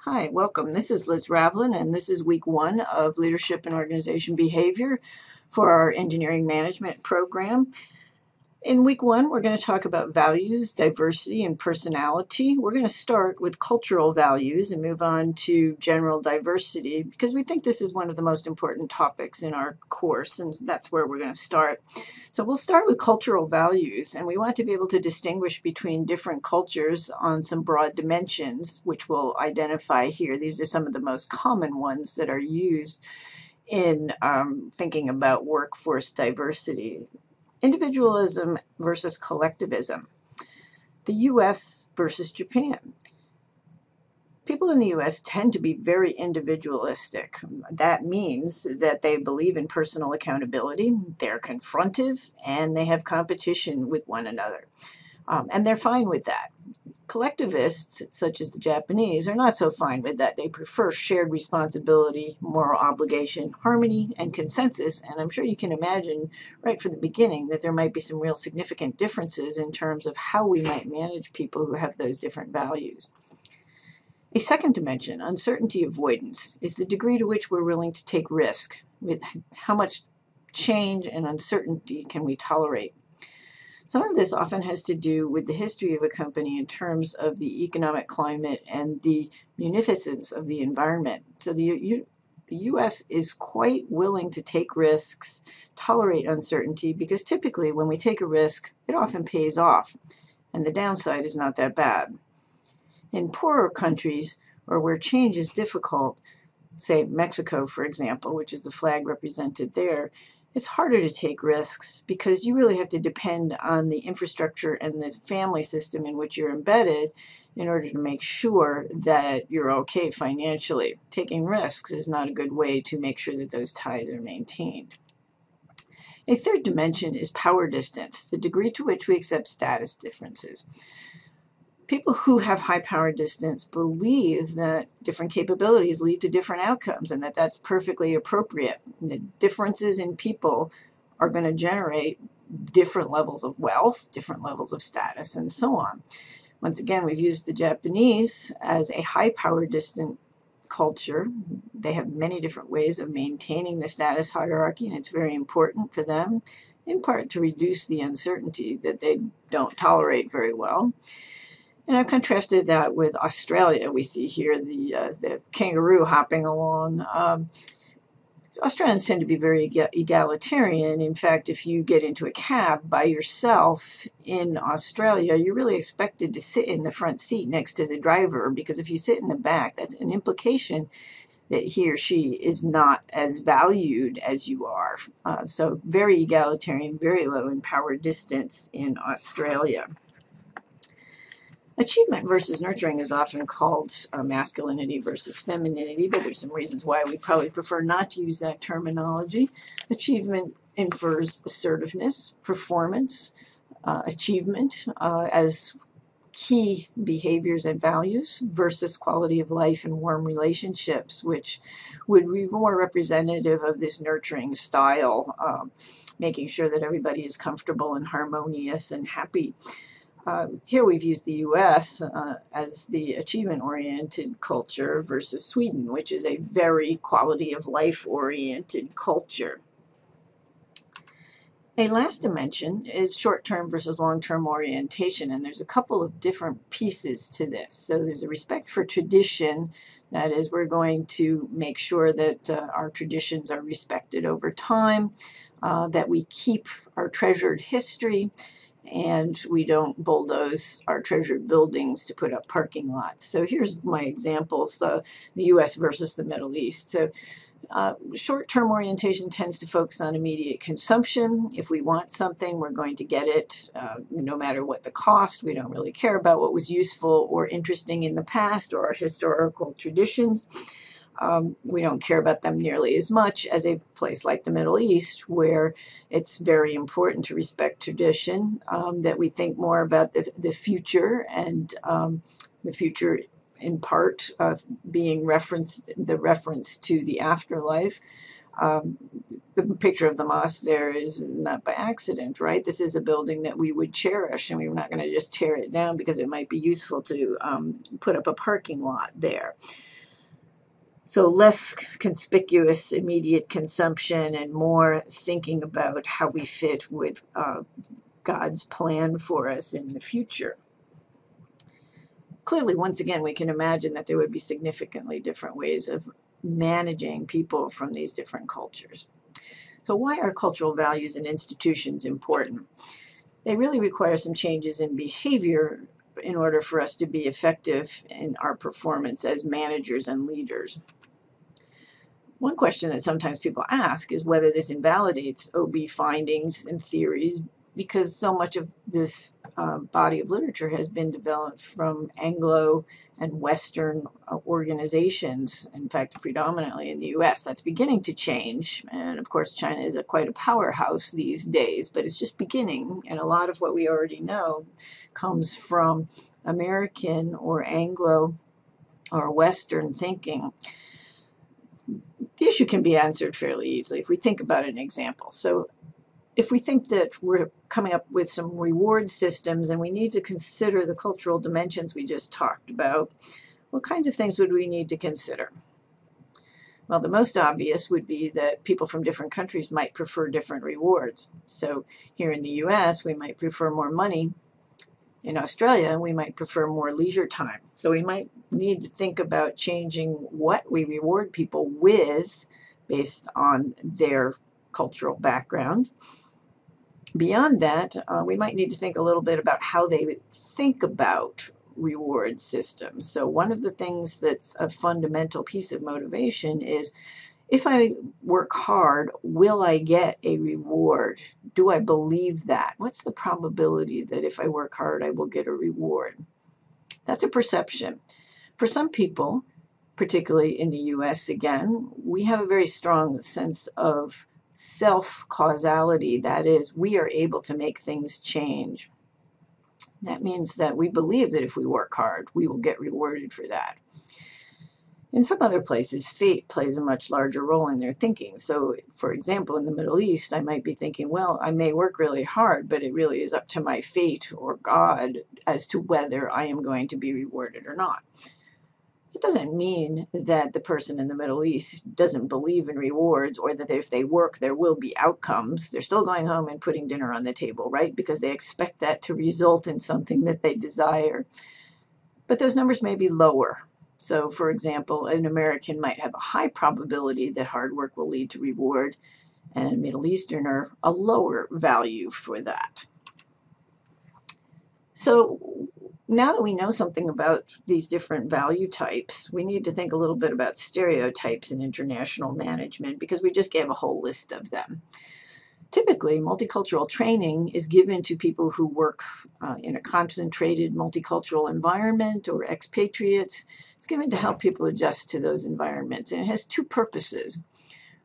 Hi, welcome. This is Liz Ravlin, and this is week one of Leadership and Organization Behavior for our Engineering Management program. In week one, we're going to talk about values, diversity, and personality. We're going to start with cultural values and move on to general diversity because we think this is one of the most important topics in our course, and that's where we're going to start. So we'll start with cultural values, and we want to be able to distinguish between different cultures on some broad dimensions, which we'll identify here. These are some of the most common ones that are used in thinking about workforce diversity. Individualism versus collectivism. The US versus Japan. People in the US tend to be very individualistic. That means that they believe in personal accountability, they're confrontive, and they have competition with one another. And they're fine with that. Collectivists, such as the Japanese, are not so fine with that. They prefer shared responsibility, moral obligation, harmony, and consensus. And I'm sure you can imagine right from the beginning that there might be some real significant differences in terms of how we might manage people who have those different values. A second dimension, uncertainty avoidance, is the degree to which we're willing to take risk. With how much change and uncertainty can we tolerate? Some of this often has to do with the history of a company in terms of the economic climate and the munificence of the environment. So the US is quite willing to take risks, tolerate uncertainty, because typically when we take a risk, it often pays off, and the downside is not that bad. In poorer countries, or where change is difficult, say Mexico, for example, which is the flag represented there, it's harder to take risks because you really have to depend on the infrastructure and the family system in which you're embedded in order to make sure that you're okay financially. Taking risks is not a good way to make sure that those ties are maintained. A third dimension is power distance, the degree to which we accept status differences. People who have high power distance believe that different capabilities lead to different outcomes and that that's perfectly appropriate. And the differences in people are going to generate different levels of wealth, different levels of status, and so on. Once again, we've used the Japanese as a high power distant culture. They have many different ways of maintaining the status hierarchy, and it's very important for them, in part to reduce the uncertainty that they don't tolerate very well. And I've contrasted that with Australia. We see here the kangaroo hopping along. Australians tend to be very egalitarian. In fact, if you get into a cab by yourself in Australia, you're really expected to sit in the front seat next to the driver, because if you sit in the back, that's an implication that he or she is not as valued as you are. So very egalitarian, very low in power distance in Australia. Achievement versus nurturing is often called masculinity versus femininity, but there's some reasons why we probably prefer not to use that terminology. Achievement infers assertiveness, performance, achievement as key behaviors and values versus quality of life and warm relationships, which would be more representative of this nurturing style, making sure that everybody is comfortable and harmonious and happy. Here we've used the US as the achievement-oriented culture versus Sweden, which is a very quality of life-oriented culture. A last dimension is short-term versus long-term orientation, and there's a couple of different pieces to this. So there's a respect for tradition. That is, we're going to make sure that our traditions are respected over time, that we keep our treasured history, and we don't bulldoze our treasured buildings to put up parking lots. So here's my examples, the US versus the Middle East. So short-term orientation tends to focus on immediate consumption. If we want something, we're going to get it no matter what the cost. We don't really care about what was useful or interesting in the past or our historical traditions. We don't care about them nearly as much as a place like the Middle East, where it's very important to respect tradition, that we think more about the future, and the future in part being the reference to the afterlife. The picture of the mosque there is not by accident, right? This is a building that we would cherish, and we're not going to just tear it down because it might be useful to put up a parking lot there. So less conspicuous immediate consumption and more thinking about how we fit with God's plan for us in the future. Clearly, once again, we can imagine that there would be significantly different ways of managing people from these different cultures. So why are cultural values and institutions important? They really require some changes in behavior in order for us to be effective in our performance as managers and leaders. One question that sometimes people ask is whether this invalidates OB findings and theories, because so much of this body of literature has been developed from Anglo and Western organizations, in fact, predominantly in the US. That's beginning to change. And of course, China is quite a powerhouse these days, but it's just beginning. And a lot of what we already know comes from American or Anglo or Western thinking. The issue can be answered fairly easily if we think about an example. So if we think that we're coming up with some reward systems and we need to consider the cultural dimensions we just talked about, what kinds of things would we need to consider? Well, the most obvious would be that people from different countries might prefer different rewards. So here in the US, we might prefer more money. In Australia, we might prefer more leisure time. So we might need to think about changing what we reward people with based on their cultural background. Beyond that, we might need to think a little bit about how they think about reward systems. So one of the things that's a fundamental piece of motivation is, if I work hard, will I get a reward? Do I believe that? What's the probability that if I work hard, I will get a reward? That's a perception. For some people, particularly in the US again, we have a very strong sense of self-causality. That is, we are able to make things change. That means that we believe that if we work hard, we will get rewarded for that. In some other places, fate plays a much larger role in their thinking. So, for example, in the Middle East, I might be thinking, well, I may work really hard, but it really is up to my fate or God as to whether I am going to be rewarded or not. It doesn't mean that the person in the Middle East doesn't believe in rewards, or that if they work, there will be outcomes. They're still going home and putting dinner on the table, right? Because they expect that to result in something that they desire. But those numbers may be lower. So, for example, an American might have a high probability that hard work will lead to reward, and a Middle Easterner a lower value for that. So now that we know something about these different value types, we need to think a little bit about stereotypes in international management, because we just gave a whole list of them. Typically, multicultural training is given to people who work in a concentrated multicultural environment or expatriates. It's given to help people adjust to those environments, and it has two purposes.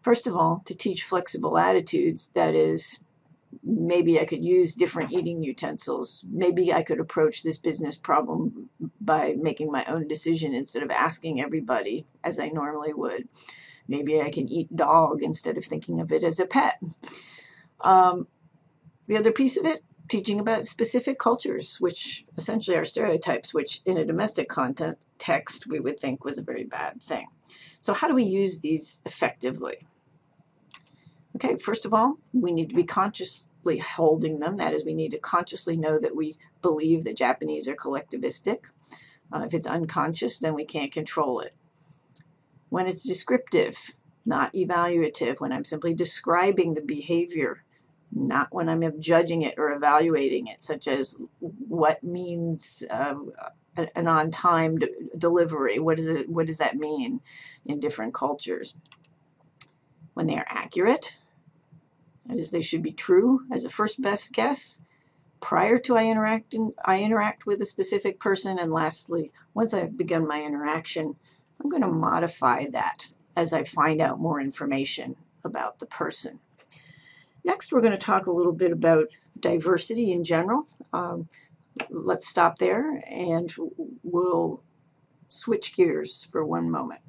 First of all, to teach flexible attitudes. That is, maybe I could use different eating utensils. Maybe I could approach this business problem by making my own decision instead of asking everybody as I normally would. Maybe I can eat dog instead of thinking of it as a pet. The other piece of it, teaching about specific cultures, which essentially are stereotypes, which in a domestic context we would think was a very bad thing. So how do we use these effectively? Okay, first of all, we need to be consciously holding them. That is, we need to consciously know that we believe that Japanese are collectivistic. If it's unconscious, then we can't control it. When it's descriptive, not evaluative, when I'm simply describing the behavior, not when I'm judging it or evaluating it, such as what means an on-time delivery. What does that mean in different cultures? When they are accurate, that is, they should be true as a first best guess prior to I interact with a specific person. And lastly, once I've begun my interaction, I'm going to modify that as I find out more information about the person. Next, we're going to talk a little bit about diversity in general. Let's stop there and we'll switch gears for one moment.